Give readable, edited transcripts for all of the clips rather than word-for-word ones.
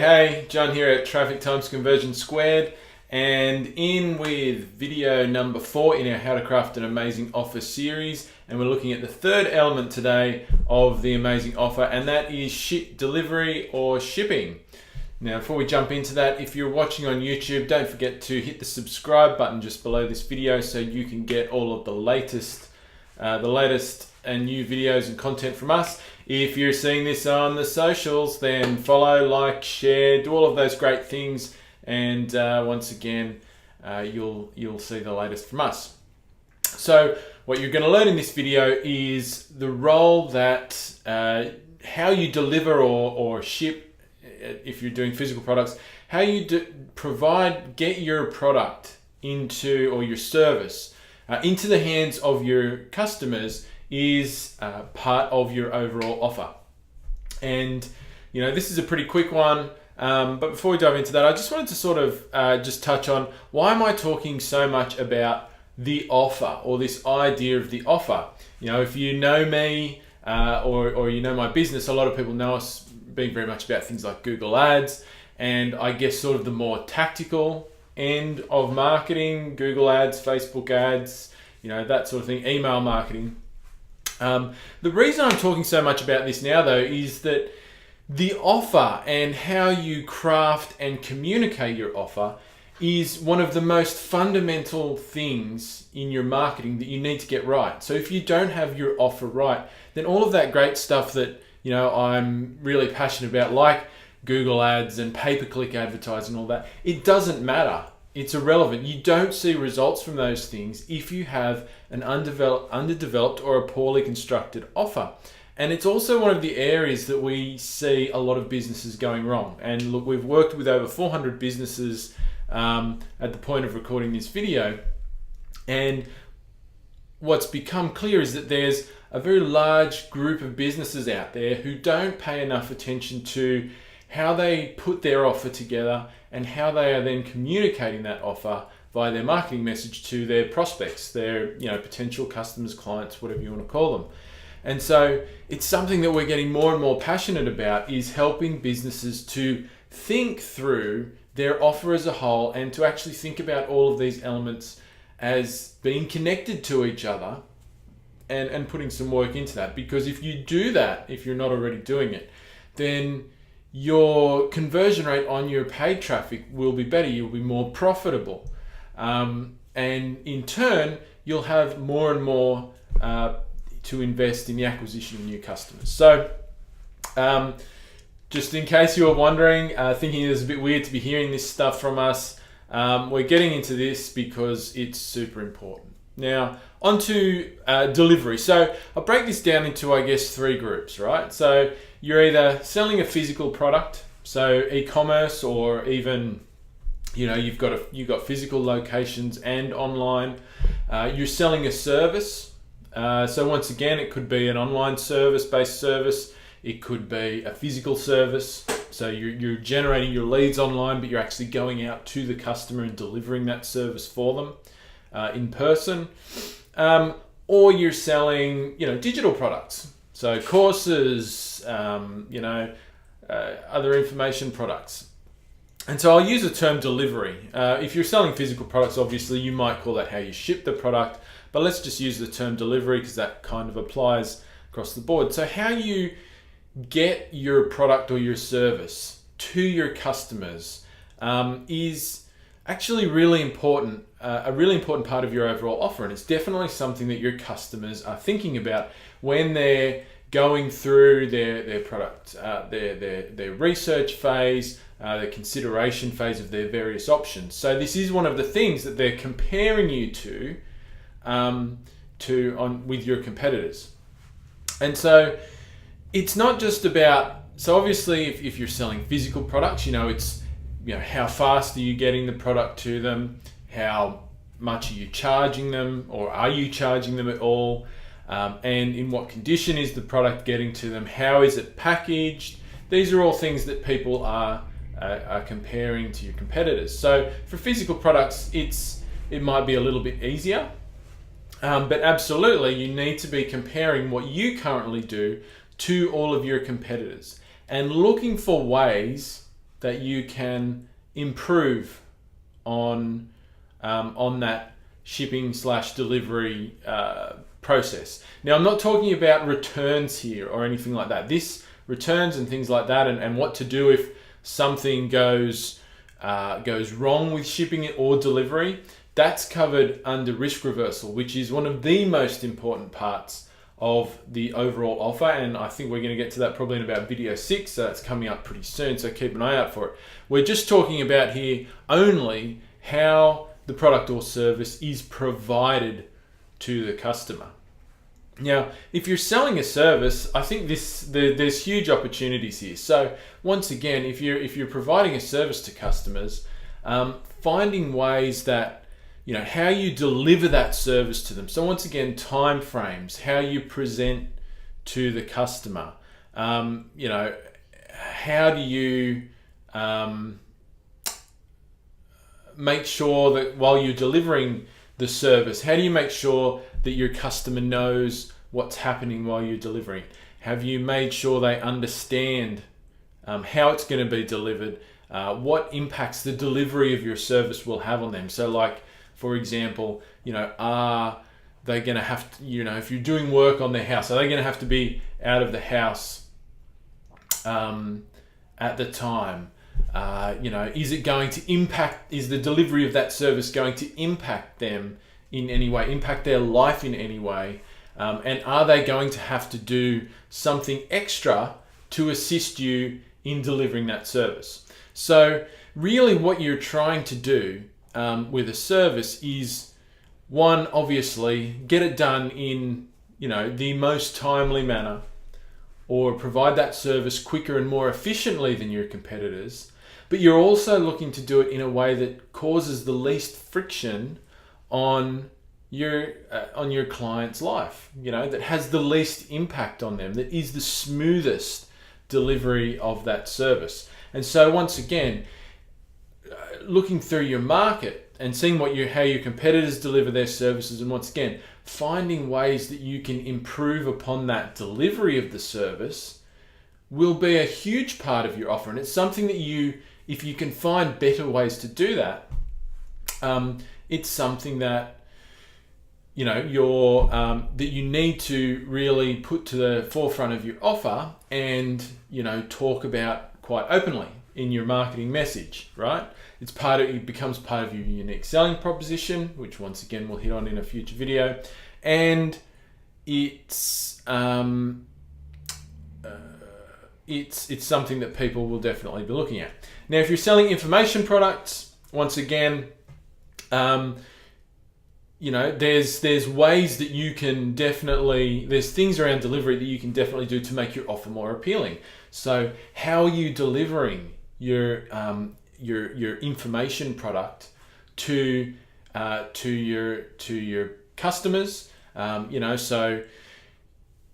Hey, John here at Traffic Times Conversion Squared, and in with video number 4 in our How to Craft an Amazing Offer series, and we're looking at the third element today of the amazing offer, and that is delivery or shipping. Now, before we jump into that, if you're watching on YouTube, don't forget to hit the subscribe button just below this video so you can get all of the latest and new videos and content from us. If you're seeing this on the socials, then follow, like, share, do all of those great things, and once again, you'll see the latest from us. So what you're going to learn in this video is the role that how you deliver or ship, if you're doing physical products, how you get your product into, or your service into the hands of your customers is part of your overall offer. And this is a pretty quick one, but before we dive into that, I just wanted to sort of just touch on, why am I talking so much about the offer, or this idea of the offer? If you know me or you know my business, a lot of people know us being very much about things like Google Ads, and I guess sort of the more tactical end of marketing, Google Ads, Facebook ads, that sort of thing, email marketing. The reason I'm talking so much about this now, though, is that the offer and how you craft and communicate your offer is one of the most fundamental things in your marketing that you need to get right. So if you don't have your offer right, then all of that great stuff that I'm really passionate about, like Google Ads and pay-per-click advertising, all that, it doesn't matter. It's irrelevant. You don't see results from those things if you have an underdeveloped or a poorly constructed offer. And it's also one of the areas that we see a lot of businesses going wrong. And look, we've worked with over 400 businesses at the point of recording this video. And what's become clear is that there's a very large group of businesses out there who don't pay enough attention to how they put their offer together and how they are then communicating that offer via their marketing message to their prospects, their potential customers, clients, whatever you want to call them. And so it's something that we're getting more and more passionate about, is helping businesses to think through their offer as a whole and to actually think about all of these elements as being connected to each other, and putting some work into that. Because if you do that, if you're not already doing it, then your conversion rate on your paid traffic will be better. You'll be more profitable. And in turn, you'll have more and more to invest in the acquisition of new customers. So just in case you were wondering, thinking it was a bit weird to be hearing this stuff from us, we're getting into this because it's super important. Now, onto delivery. So I'll break this down into, I guess, 3 groups, right? So you're either selling a physical product, so e-commerce, or even you've got physical locations and online. You're selling a service. So once again, it could be an online based service. It could be a physical service. So you're generating your leads online, but you're actually going out to the customer and delivering that service for them in person. Or you're selling, digital products. So courses, other information products. And so I'll use the term delivery. If you're selling physical products, obviously you might call that how you ship the product, but let's just use the term delivery because that kind of applies across the board. So how you get your product or your service to your customers is actually really important, a really important part of your overall offer. And it's definitely something that your customers are thinking about when they're going through their product, their research phase, the consideration phase of their various options. So this is one of the things that they're comparing you to with your competitors. And so it's not just about, so obviously if you're selling physical products, it's how fast are you getting the product to them, how much are you charging them, or are you charging them at all, and in what condition is the product getting to them, how is it packaged. These are all things that people are comparing to your competitors. So for physical products, it might be a little bit easier, but absolutely you need to be comparing what you currently do to all of your competitors and looking for ways that you can improve on that shipping/delivery process. Now, I'm not talking about returns here or anything like that. This returns and things like that, and what to do if something goes wrong with shipping it or delivery, that's covered under risk reversal, which is one of the most important parts of the overall offer. And I think we're going to get to that probably in about video 6, so that's coming up pretty soon, so keep an eye out for it. We're just talking about here only how the product or service is provided to the customer. Now, if you're selling a service, I think there's huge opportunities here. So once again, if you're providing a service to customers, finding ways that, how you deliver that service to them. So once again, time frames, how you present to the customer. How do you make sure that while you're delivering the service, how do you make sure that your customer knows what's happening while you're delivering? Have you made sure they understand how it's going to be delivered, what impacts the delivery of your service will have on them? So like, for example, are they going to have to, if you're doing work on their house, are they going to have to be out of the house at the time? Is it going to impact, is the delivery of that service going to impact them in any way, impact their life in any way? And are they going to have to do something extra to assist you in delivering that service? So really what you're trying to do with a service is, one, obviously get it done in the most timely manner, or provide that service quicker and more efficiently than your competitors. But you're also looking to do it in a way that causes the least friction on your client's life, that has the least impact on them, that is the smoothest delivery of that service. And so once again, looking through your market and seeing how your competitors deliver their services, and once again, finding ways that you can improve upon that delivery of the service will be a huge part of your offer. And it's something that if you can find better ways to do that, it's something that that you need to really put to the forefront of your offer and talk about quite openly in your marketing message, right? It becomes part of your unique selling proposition, which once again we'll hit on in a future video, and it's something that people will definitely be looking at. Now, if you're selling information products, once again, there's ways that you can there's things around delivery that you can definitely do to make your offer more appealing. So how are you delivering your information product to your customers? So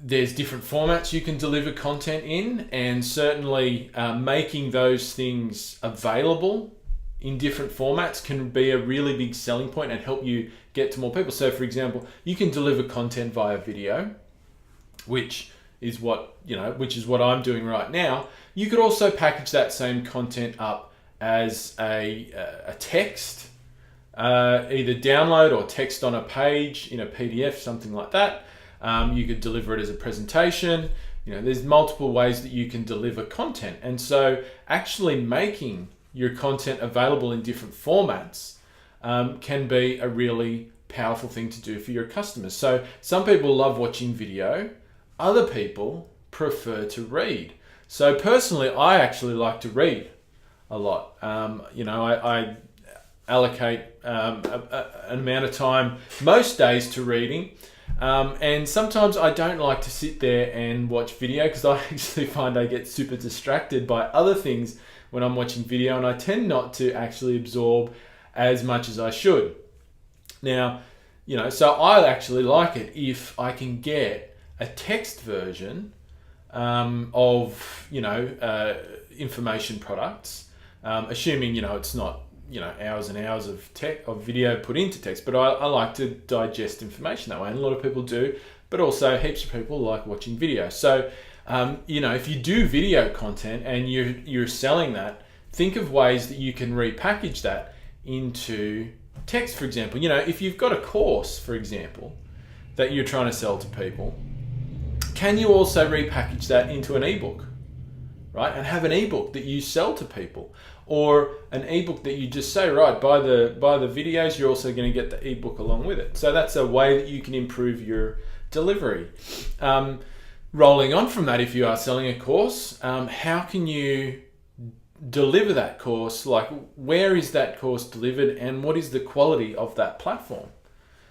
there's different formats you can deliver content in, and certainly making those things available in different formats can be a really big selling point and help you get to more people. So for example, you can deliver content via video, which is what I'm doing right now. You could also package that same content up as a text, either download or text on a page in a PDF, something like that. You could deliver it as a presentation. There's multiple ways that you can deliver content. And so actually making your content available in different formats can be a really powerful thing to do for your customers. So some people love watching video, other people prefer to read. So personally, I actually like to read a lot. I allocate an amount of time most days to reading. And sometimes I don't like to sit there and watch video because I actually find I get super distracted by other things when I'm watching video, and I tend not to actually absorb as much as I should. Now, so I actually like it if I can get a text version of information products, assuming it's not hours and hours of video put into text, but I like to digest information that way, and a lot of people do, but also heaps of people like watching video. So if you do video content and you're selling that, think of ways that you can repackage that into text, for example. If you've got a course, for example, that you're trying to sell to people, can you also repackage that into an ebook, right? And have an ebook that you sell to people, or an ebook that you just say, right, buy the videos, you're also going to get the ebook along with it. So that's a way that you can improve your delivery. Rolling on from that, if you are selling a course, how can you deliver that course? Like, where is that course delivered, and what is the quality of that platform?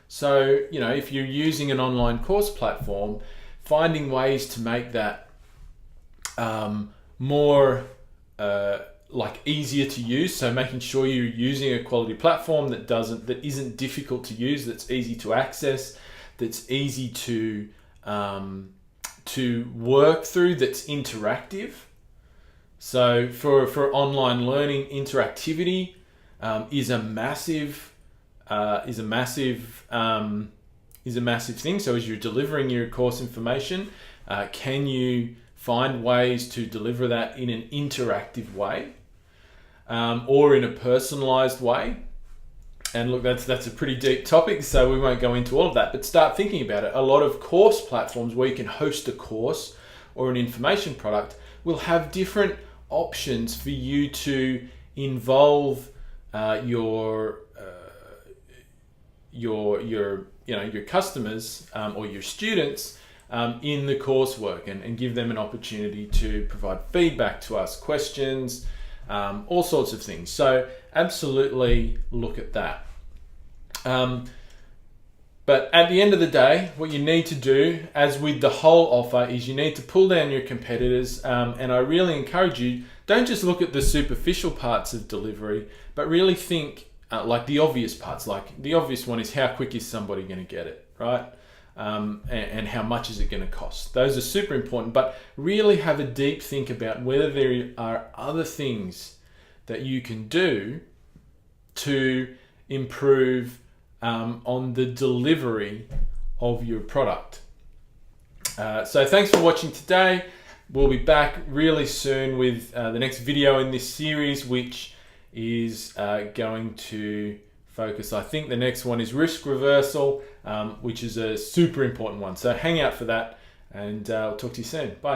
So, if you're using an online course platform, finding ways to make that more easier to use. So making sure you're using a quality platform that isn't difficult to use, that's easy to access, that's easy to work through, that's interactive. So for online learning, interactivity is a massive thing. So as you're delivering your course information, can you find ways to deliver that in an interactive way, or in a personalized way? And look, that's a pretty deep topic, so we won't go into all of that, but start thinking about it. A lot of course platforms where you can host a course or an information product will have different options for you to involve your customers or your students in the coursework, and give them an opportunity to provide feedback, to ask questions, all sorts of things. So absolutely look at that. But at the end of the day, what you need to do, as with the whole offer, is you need to pull down your competitors. And I really encourage you, don't just look at the superficial parts of delivery, but really think like the obvious parts. Like the obvious one is, how quick is somebody going to get it, right? And how much is it going to cost? Those are super important, but really have a deep think about whether there are other things that you can do to improve on the delivery of your product. So thanks for watching today. We'll be back really soon with the next video in this series, which is going to focus, I think the next one is risk reversal, which is a super important one. So hang out for that, and I'll talk to you soon. Bye.